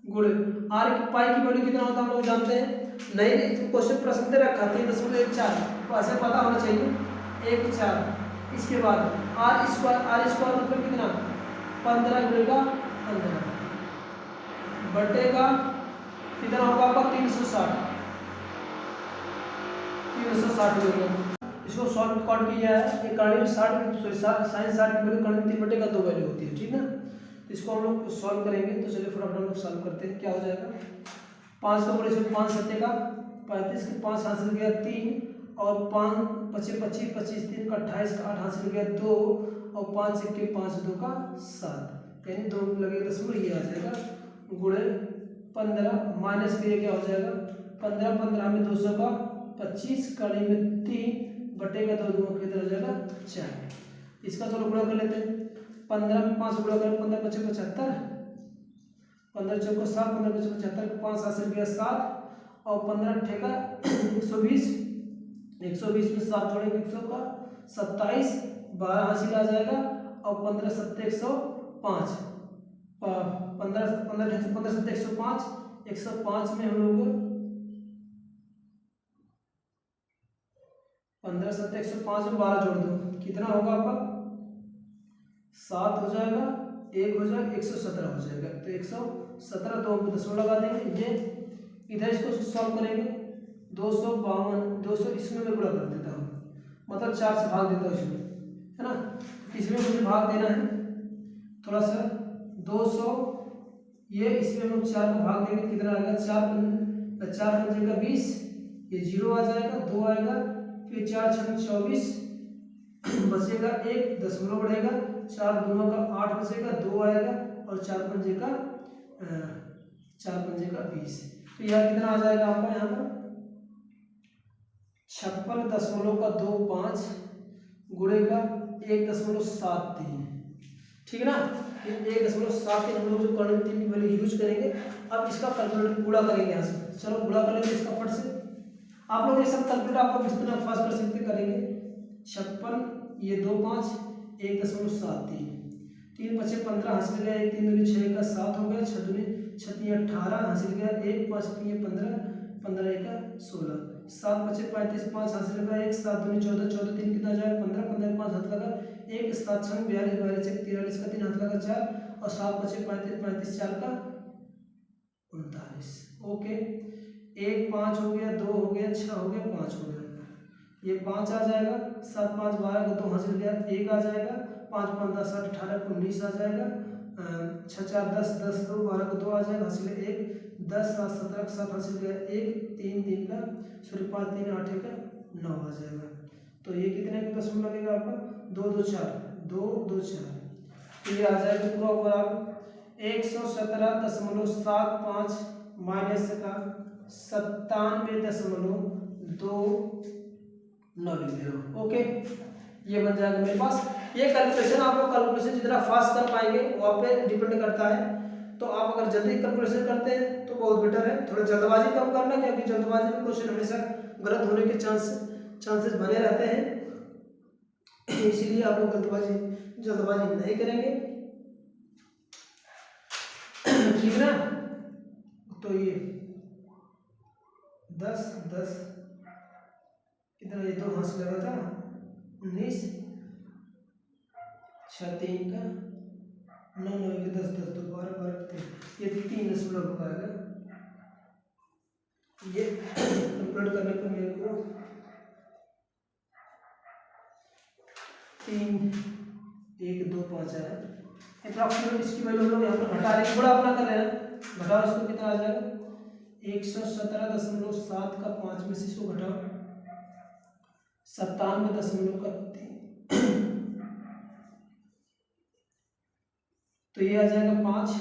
गुणे आर की पाई की वैल्यू कितना होता है हम लोग जानते हैं, नहीं क्वेश्चन प्रश्न दे रखा 3.14, तो ऐसे पता होना चाहिए 1/4। इसके बाद आर स्क्वायर मतलब कितना 15 गुणेगा 15 बटेगा कितना होगा आपका 360 होगा। इसको सॉल्व कौन किया है, ये कर्ण 60 साइन 60 की वैल्यू कर्ण 3 बटेगा 2 वैल्यू होती है, ठीक ना। तो इसको हम लोग सॉल्व करेंगे, तो चलिए फटाफट हम लोग सॉल्व करते हैं। क्या हो जाएगा, 5 का बड़े से 5 सत्ते का 35 के 5 हासिल गया 3 और 5 25 25 25 3 का 28 का 8 हासिल गया 2 और 5 1 के 5 2 का 7 यानी 2 लगेगा दशमलव, ये आ जाएगा गुणे 15 माइनस के क्या हो जाएगा 15 15 में 200 का 25 कड़ी में 3 बटेगा 2 2 कितना हो जाएगा 4। इसका चलो गुणा कर लेते हैं, 15 में 5 गुणा करें 15 25 75 15 चौको 7 15 25 75 5 हासिल गया 7 और 15 ठेका 120 120 में 7 जोड़ेंगे 100 का 27 12 हासिल आ जाएगा और 15 7 105 15 15 15 7 105 में हम लोग 15 7 105 में 12 जोड़ दो कितना होगा आपका 7 हो जाएगा 1 हो जाएगा 117 हो जाएगा। तो 117 तो हम 10 लगा देंगे, ये इधर इसको सॉल्व करेंगे 252 इसमें मैं गुणा कर देता हूँ, मतलब 4 से भाग देता हूँ इसमें, है ना। इसमें मुझे भाग देना है थोड़ा सा 200, ये इसमें हम 4 को भाग देंगे कितना आएगा 4 पंजे का 20, ये 0 आ जाएगा 2 आएगा, फिर 4 6 24 बचेगा 1 दशमलव बढ़ेगा 4 दूना का 8 बचेगा 2 आएगा और 4 पंजे का 20। तो यह कितना आ जाएगा आपका यहाँ पर 56.25 गुणे का 1.73, ठीक है ना। 1.73 हम लोग जो कर्नल तीन की वैल्यू यूज करेंगे। अब इसका कैलकुलेटर गुणा करेंगे यहाँ से। चलो गुणा कर लेंगे इसका फट से। आप लोग ये सब कैलकुलेटर आप लोग किस तरह फास्ट कर सकते करेंगे। 56 ये 2 5 1.73 3 5 15 हासिल गया 1 3 दूनी 6 का 7 हो गया 6 दूनी 6 18 हासिल गया 1 5 3 15 15 1 16 7 5 35 5 हासिल लगा 1 7 दूनी 14 14 3 कितना जाएगा 15 15 5 हाथ लगा 1 7 6 42 42 43 का 3 हाथ लगा 4 और 7 5 35 35 4 का 39। ओके 1 5 हो गया 2 हो गया 6 हो गया 5 हो गया ये 5 आ जाएगा 7 5 12 का 2 हासिल गया 1 आ जाएगा 5 5 10 18 19 आ जाएगा 6 4 10 10 2 12 का 2 आ जाएगा हासिल 1 10 7 17 का 7 हासिल गया 1 3 3 का सॉरी 5 3 8 का 9 आ जाएगा। तो ये कितने का दशमलव लगेगा आपका 2 2 4 2 2 4 तो ये आ जाएगा पूरा ओवरऑल 117.75 माइनस का 97.290। ओके ये बन जाएगा मेरे पास। ये कैलकुलेशन आप लोग कैलकुलेशन जितना फास्ट कर पाएंगे वहाँ पे डिपेंड करता है। तो आप अगर जल्दी कैलकुलेशन करते हैं तो बहुत बेटर है। थोड़ा जल्दबाजी कम करना क्योंकि जल्दबाजी में क्वेश्चन हमेशा गलत होने के चांसेस बने रहते हैं। इसीलिए आप लोग जल्दबाजी नहीं करेंगे ठीक ना। तो ये 10 10 कितना ये 2 हासिल लगा था 19 6 3 का 9 9 के 10 10 तो 12 12 ये 3.5 होगा ये कैलकुलेट करने पर मेरे को 3 1 2 5 है अप्रॉक्सीमेट। इसकी वैल्यू हम लोग यहाँ पर घटा रहे हैं थोड़ा अपना कर रहे हैं घटाओ इसको कितना आ जाएगा 117.7 का 5 में से इसको घटाओ 97.3 तो ये आ जाएगा 5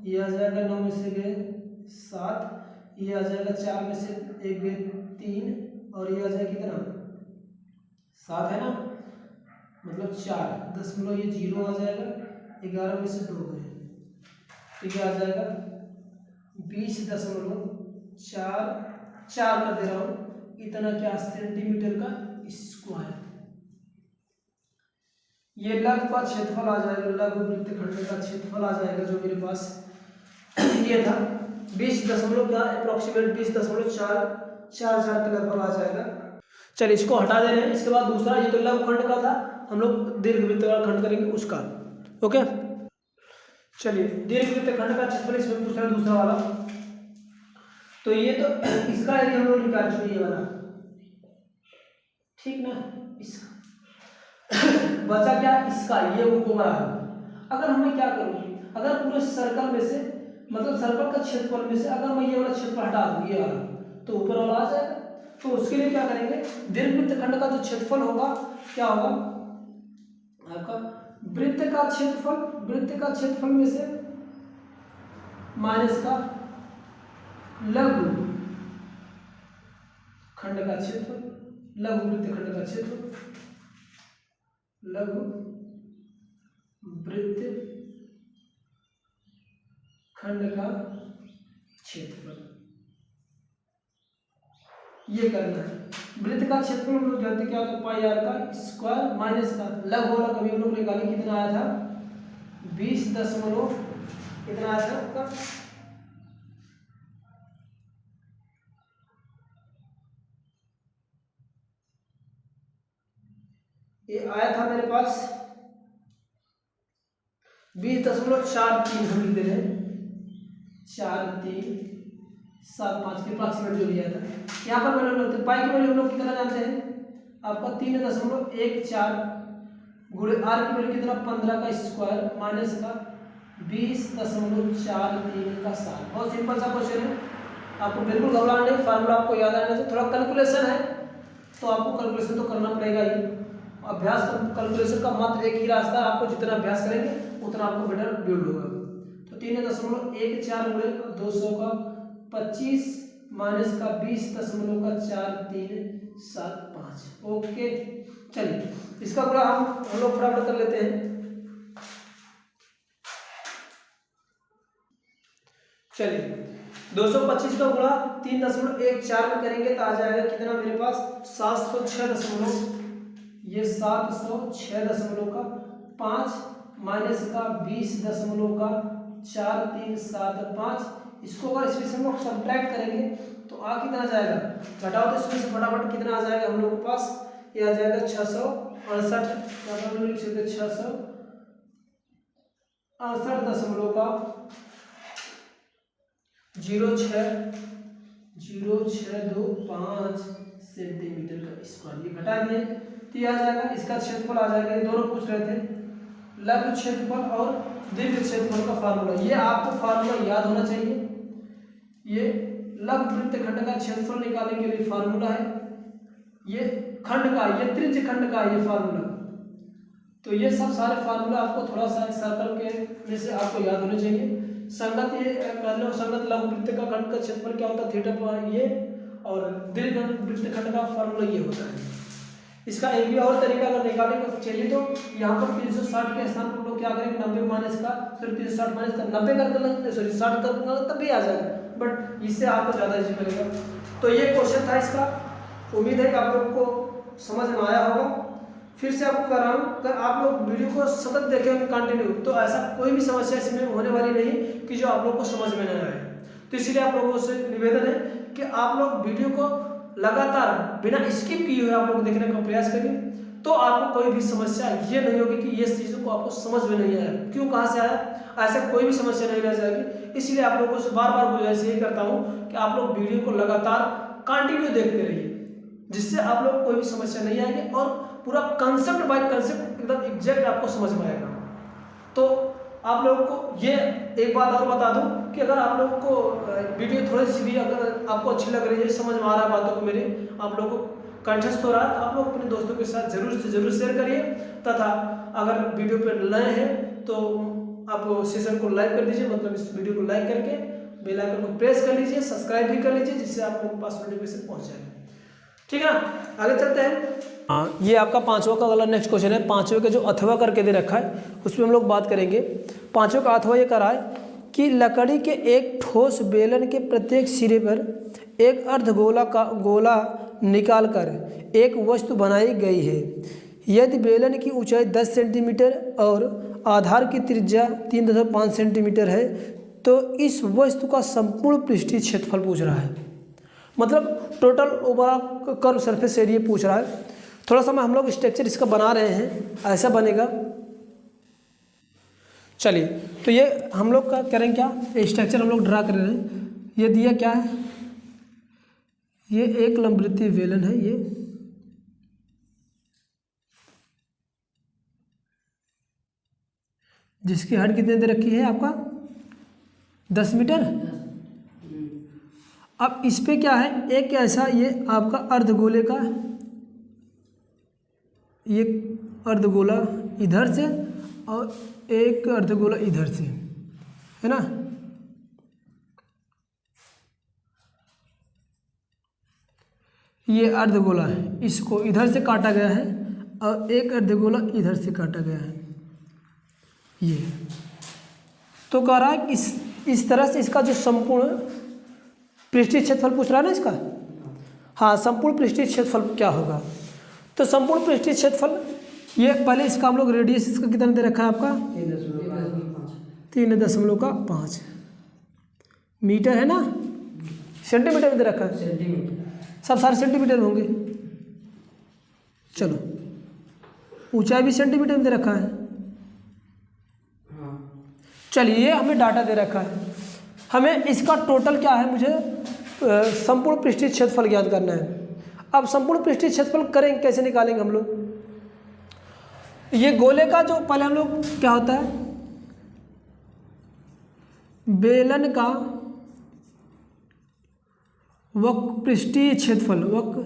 ये आ जाएगा 9 में से गए 7 ये आ जाएगा 4 में से 1 गए 3 और ये आ जाएगा कितना 7 है ना मतलब 4 दशमलव ये 0 आ जाएगा 11 में से 2 गए तो ये आ जाएगा 20.4 कर दे रहा हूँ इतना क्या सेंटीमीटर का स्क्वायर। ये लघु का क्षेत्रफल आ जाएगा लघु वृत्तखंड का क्षेत्रफल आ जाएगा जो मेरे पास ये था 20 क्या अप्रोक्सीमेट 20.4 के लगभग आ जाएगा। चलिए इसको हटा दे रहे हैं। इसके बाद दूसरा ये तो लघु खंड का था हम लोग दीर्घ वृत्ताकार खंड करेंगे उसका। ओके चलिए दीर्घ वृत्तखंड का क्षेत्रफल इसमें पूछा दूसरा वाला। तो ये तो इसका एरिया हम लोग निकाल चुके ये वाला ठीक ना। इसका बचा क्या इसका ये ऊपर आ। अगर हमें क्या करूँ अगर पूरे सर्कल में से मतलब सर्कल का क्षेत्रफल में से अगर मैं ये वाला क्षेत्रफल हटा दूँ ये वाला तो ऊपर वाला आ जाएगा। तो उसके लिए क्या करेंगे दीर्घ वृत्तखंड का जो क्षेत्रफल होगा क्या होगा आपका वृत्त का क्षेत्रफल में से माइनस का लघु खंड का क्षेत्रफल लघु वृत्तखंड का क्षेत्रफल लघु वृत्त खंड का क्षेत्रफल ये करना है। वृत्त का क्षेत्रफल हम लोग जानते क्या होता है पाई आर का स्क्वायर माइनस का लघु वाला कभी हम लोग निकाले कितना आया था 20 दशमलव कितना आया था आपका ये आया था मेरे पास 20.43 हम लिख दे रहे हैं 4 3 7 5 के अप्रॉक्सीमेट जो लिया था। यहाँ पर मैंने लोग पाई की वैल्यू हम लोग कितना जानते हैं आपका 3.14 गुणे आर की वैल्यू कितना 15 का स्क्वायर माइनस का 20.43 का 7। बहुत सिंपल सा क्वेश्चन है आपको बिल्कुल घबराना नहीं फार्मूला आपको याद आना चाहिए। थोड़ा कैलकुलेशन है तो आपको कैलकुलेशन तो करना पड़ेगा ही। अभ्यास कैलकुलेशन का मात्र एक ही रास्ता है आपको जितना अभ्यास करेंगे उतना आपको बेटर बिल्ड होगा। तो 3.14 गुणे 200 का 25 माइनस का 20.4375। ओके चलिए इसका गुणा हम लोग फटाफट कर लेते हैं। चलिए 225 का गुणा 3.14 में करेंगे तो आ जाएगा कितना मेरे पास 706.5 माइनस का 20.4375। इसको अगर इसमें से हम लोग सब्ट्रैक्ट करेंगे तो आ कितना जाएगा, घटाओ तो इसमें से फटाफट कितना आ जाएगा हम लोग के पास, ये आ जाएगा 668, 668.0625 सेंटीमीटर का स्क्वायर, ये घटा दिए तो ये आ जाएगा। इसका क्षेत्रफल आ जाएगा, ये दोनों पूछ रहे थे, लघु क्षेत्रफल और दीर्घ क्षेत्रफल का फार्मूला, ये आपको फार्मूला याद होना चाहिए। ये लघु वृत्तखंड का क्षेत्रफल निकालने के लिए फार्मूला है, ये खंड का, ये त्रिज्य खंड का ये फार्मूला। तो ये सब सारे फार्मूला आपको थोड़ा सा सर्कल के में से आपको याद होने चाहिए। संगत, ये संगत लघु वृत्त का खंड का क्षेत्रफल क्या होता है, थीटा पर ये, और दीर्घ वृत्तखंड का फार्मूला ये होता है। इसका एक भी और तरीका अगर निकालने को चाहिए तो यहाँ पर 360 के स्थान पर लोग क्या करेंगे, 90 माइनस का, फिर 360 माइनस का 90 कर देंगे, सॉरी 60 कर देंगे तब भी आ जाएगा, बट इससे आपको ज़्यादा इजी पड़ेगा। तो ये क्वेश्चन था इसका, उम्मीद है कि आप लोग को समझ में आया होगा। फिर से आपको कह रहा हूँ, अगर आप लोग वीडियो को सतत देखेंगे कंटिन्यू तो ऐसा कोई भी समस्या इसमें होने वाली नहीं कि जो आप लोग को समझ में नहीं आए। तो इसलिए आप लोगों से निवेदन है कि आप लोग वीडियो को लगातार बिना स्किप किए हुए आप लोग देखने का प्रयास करिए, तो आपको कोई भी समस्या ये नहीं होगी कि ये चीज़ों को आपको समझ में नहीं आया, क्यों, कहाँ से आया, ऐसा कोई भी समस्या नहीं रह जाएगी। इसीलिए आप लोगों से बार बार गुजारिश यही करता हूँ कि आप लोग वीडियो को लगातार कंटिन्यू देखते रहिए, जिससे आप लोग कोई भी समस्या नहीं आएगी और पूरा कंसेप्ट बाय कंसेप्ट एकदम एग्जैक्ट आपको समझ में आएगा। तो आप लोगों को ये एक बात और बता दूं कि अगर आप लोगों को वीडियो थोड़ी सी भी अगर आपको अच्छी लग रही है, समझ में आ रहा है बातों को मेरे, आप लोगों को कंठस्थ हो रहा है, तो आप लोग अपने दोस्तों के साथ जरूर से जरूर शेयर करिए, तथा अगर वीडियो पर नए हैं तो आप सेशन को लाइक कर दीजिए, मतलब इस वीडियो को लाइक करके बेल आइकन को प्रेस कर लीजिए, सब्सक्राइब भी कर लीजिए, जिससे आप लोगों के पास नोटिफिकेशन पहुँच जाएगा। ठीक है ना, आगे चलते हैं। ये आपका 5वां का अगला नेक्स्ट क्वेश्चन है। 5वें का जो अथवा करके दे रखा है उस पर हम लोग बात करेंगे। 5वें का अथवा ये करा है कि लकड़ी के एक ठोस बेलन के प्रत्येक सिरे पर एक अर्धगोला का गोला निकालकर एक वस्तु बनाई गई है। यदि बेलन की ऊंचाई 10 सेंटीमीटर और आधार की त्रिज्या 3.5 सेंटीमीटर है तो इस वस्तु का संपूर्ण पृष्ठीय क्षेत्रफल पूछ रहा है, मतलब total overall curve surface area पूछ रहा है। थोड़ा सा हम लोग स्ट्रक्चर इसका बना रहे हैं, ऐसा बनेगा। चलिए, तो ये हम लोग का करेंगे क्या, स्ट्रक्चर हम लोग ड्रा कर रहे हैं। ये दिया क्या है, ये एक लंबवृत्तीय बेलन है, ये जिसकी हाइट कितने दे रखी है आपका 10 मीटर। अब इस पे क्या है, एक ऐसा ये आपका अर्धगोले का, ये अर्धगोला इधर से और एक अर्धगोला इधर से, है ना। ये अर्धगोला है, इसको इधर से काटा गया है और एक अर्धगोला इधर से काटा गया है। ये तो कह रहा है कि इस तरह से इसका जो संपूर्ण पृष्ठीय क्षेत्रफल पूछ रहा है ना इसका, हाँ, संपूर्ण पृष्ठीय क्षेत्रफल क्या होगा। तो संपूर्ण पृष्ठीय क्षेत्रफल, ये पहले इसका हम लोग रेडियस इसका कितना दे रखा है आपका 3.5 मीटर है ना, सेंटीमीटर में दे रखा है, सब सारे सेंटीमीटर में होंगे। चलो, ऊंचाई भी सेंटीमीटर में दे रखा है। चलिए, ये हमें डाटा दे रखा है, हमें इसका टोटल क्या है, मुझे संपूर्ण पृष्ठीय क्षेत्रफल ज्ञात करना है। अब संपूर्ण पृष्ठीय क्षेत्रफल करेंगे, कैसे निकालेंगे हम लोग। ये गोले का जो पहले हम लोग क्या होता है, बेलन का वक्र पृष्ठीय क्षेत्रफल, वक्र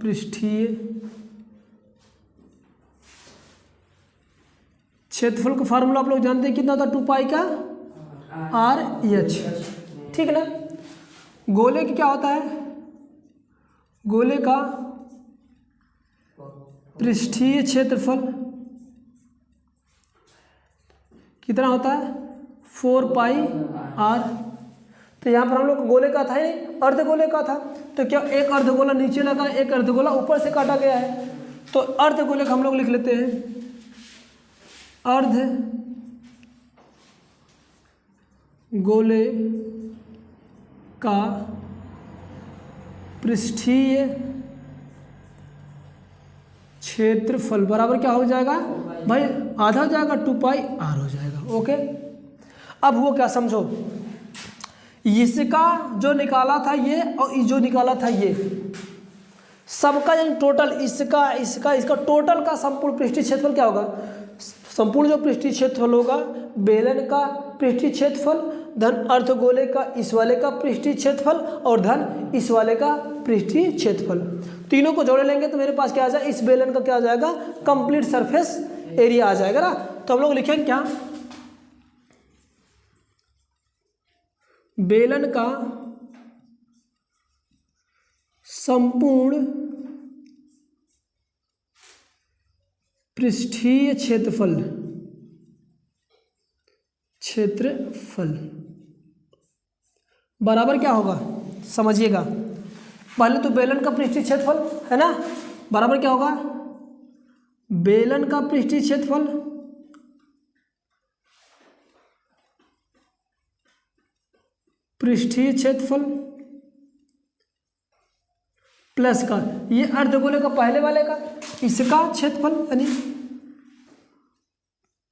पृष्ठीय क्षेत्रफल का फार्मूला आप लोग जानते हैं, कितना होता है 2 पाई का RH, ठीक है ना। गोले की क्या होता है, गोले का पृष्ठीय क्षेत्रफल कितना होता है 4 पाई आर। तो यहाँ पर हम लोग गोले का था ही नहीं, अर्धगोले का था। तो क्या एक अर्धगोला नीचे लगा, एक अर्धगोला ऊपर से काटा गया है। तो अर्धगोले का हम लोग लिख लेते हैं अर्ध गोले का पृष्ठीय क्षेत्रफल बराबर क्या हो जाएगा भाई, आधा हो जाएगा 2 पाई आर हो जाएगा। ओके, अब वो क्या समझो, इसका जो निकाला था ये और जो निकाला था ये, सबका यानी टोटल इसका टोटल का संपूर्ण पृष्ठीय क्षेत्रफल क्या होगा। संपूर्ण जो पृष्ठीय क्षेत्रफल होगा बेलन का पृष्ठीय क्षेत्रफल धन अर्धगोले का इस वाले का पृष्ठीय क्षेत्रफल और धन इस वाले का पृष्ठीय क्षेत्रफल, तीनों को जोड़ लेंगे तो मेरे पास क्या आ जाएगा, इस बेलन का क्या आ जाएगा कंप्लीट सरफेस एरिया आ जाएगा ना। तो हम लोग लिखेंगे क्या, बेलन का संपूर्ण पृष्ठीय क्षेत्रफल बराबर क्या होगा, समझिएगा। पहले तो बेलन का पृष्ठीय क्षेत्रफल है ना, बराबर क्या होगा, बेलन का पृष्ठीय क्षेत्रफल प्लस का ये अर्धगोले का पहले वाले का इसका क्षेत्रफल यानी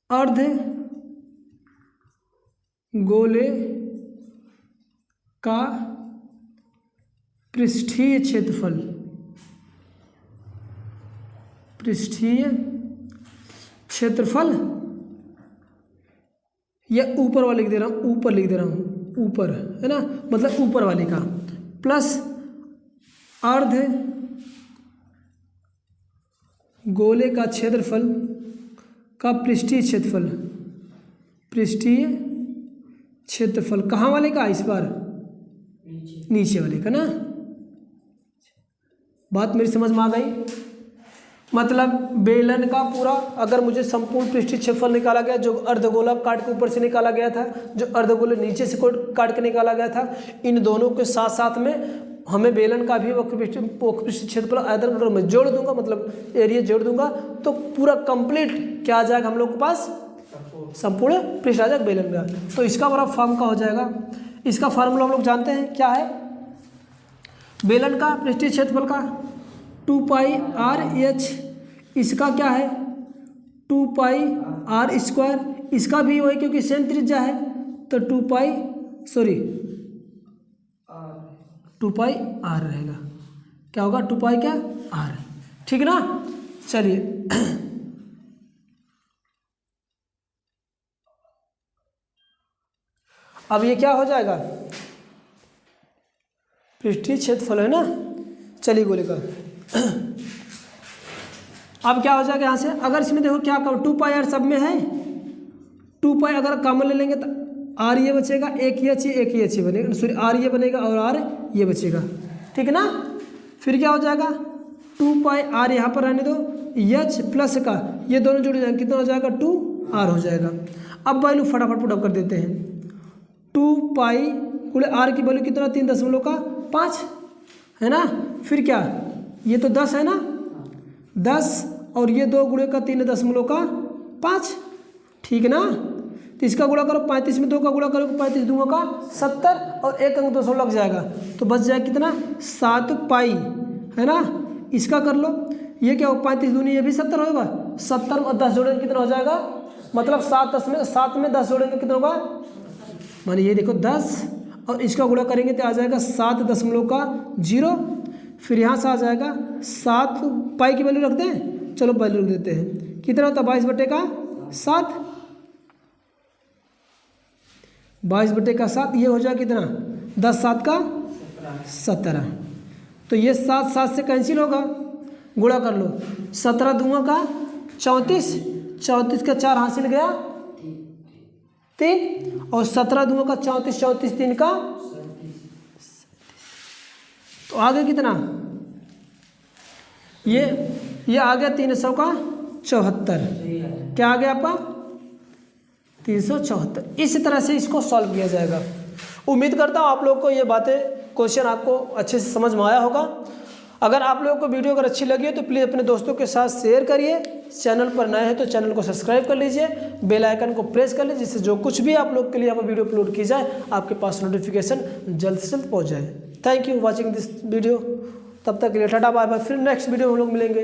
अर्धगोले का पृष्ठीय क्षेत्रफल या ऊपर वाले लिख दे रहा हूँ, ऊपर है ना, मतलब ऊपर वाले का प्लस अर्ध गोले का क्षेत्रफल का पृष्ठीय क्षेत्रफल कहाँ वाले का, इस बार नीचे वाले का ना। बात मेरी समझ में आ गई। मतलब बेलन का पूरा अगर मुझे संपूर्ण पृष्ठीय क्षेत्रफल निकाला गया जो अर्धगोला काट के ऊपर से निकाला गया था, जो अर्धगोले नीचे से काट के निकाला गया था, इन दोनों के साथ साथ में हमें बेलन का भी वक्र पृष्ठीय क्षेत्रफल आयतन में जोड़ दूंगा, मतलब एरिया जोड़ दूंगा, तो पूरा कंप्लीट क्या आ जाएगा हम लोग के पास, संपूर्ण पृष्ठ आ जाएगा बेलन का। तो इसका बड़ा फॉर्म का हो जाएगा, इसका फार्मूला हम लोग जानते हैं क्या है, बेलन का पृष्ठीय क्षेत्रफल का 2 पाई आर एच, इसका क्या है 2 पाई आर स्क्वायर, इसका भी वही क्योंकि सेम त्रिज्या है तो 2 पाई आर रहेगा। क्या होगा 2 पाई क्या आर, ठीक ना। चलिए अब ये क्या हो जाएगा, पृष्ठीय क्षेत्रफल है ना। चलिए गोले का अब क्या हो जाएगा यहाँ से, अगर इसमें देखो क्या करो 2 पाई आर सब में है, 2 पाई अगर कॉमन ले लेंगे तो आर ये बचेगा, एक ये अच्छी बनेगा, सॉरी आर ये बनेगा और आर ये बचेगा, ठीक है ना। फिर क्या हो जाएगा 2 पाई आर यहाँ पर रहने दो, एच प्लस का ये दोनों जुड़ जाएंगे, कितना हो जाएगा 2 आर हो जाएगा। अब वैल्यू फटाफट पुट अप कर देते हैं, 2 पाई गुणे आर की वैल्यू कितना 3.5 है ना। फिर क्या ये तो 10 है ना, 10 और ये 2 गुणे का 3.5, ठीक है ना। तो इसका गुणा करो 35 में 2 का गुणा करो 35 दूंगा का 70 और 1 अंक 200 लग जाएगा, तो बच जाएगा कितना 7 पाई है ना। इसका कर लो, ये क्या हो 35 दूनी ये भी 70 होगा, 70 और 10 जोड़ेंगे कितना हो जाएगा, मतलब 7 में 10 जोड़ेंगे कितना होगा, माने ये देखो 10 और इसका गुणा करेंगे तो आ जाएगा 7.0, फिर यहाँ से आ जाएगा 7 पाई की वैल्यू रख दें, चलो वैल्यू रख देते हैं, कितना होता है 22/7, 22/7 ये हो जाएगा कितना 10 7 का 17, तो ये 7 7 से कैंसिल होगा, गुणा कर लो 17 दूंगा का 34, 34 का 4 हासिल गया 3 और 17 दूंगा का 34, 34 3 का, तो आ गया कितना, ये आ गया 374, क्या आ गया आपका 374। इसी तरह से इसको सॉल्व किया जाएगा। उम्मीद करता हूँ आप लोग को ये बातें, क्वेश्चन आपको अच्छे से समझ में आया होगा। अगर आप लोगों को वीडियो अगर अच्छी लगी हो तो प्लीज़ अपने दोस्तों के साथ शेयर करिए। चैनल पर नए हैं तो चैनल को सब्सक्राइब कर लीजिए, बेल आइकन को प्रेस कर लीजिए, जिससे जो कुछ भी आप लोग के लिए यहाँ पर वीडियो अपलोड की जाए आपके पास नोटिफिकेशन जल्द से जल्द पहुँच जाए। Thank you watching this video. तब तक के लिए टाटा बाय बाय। फिर नेक्स्ट वीडियो में हम लोग मिलेंगे।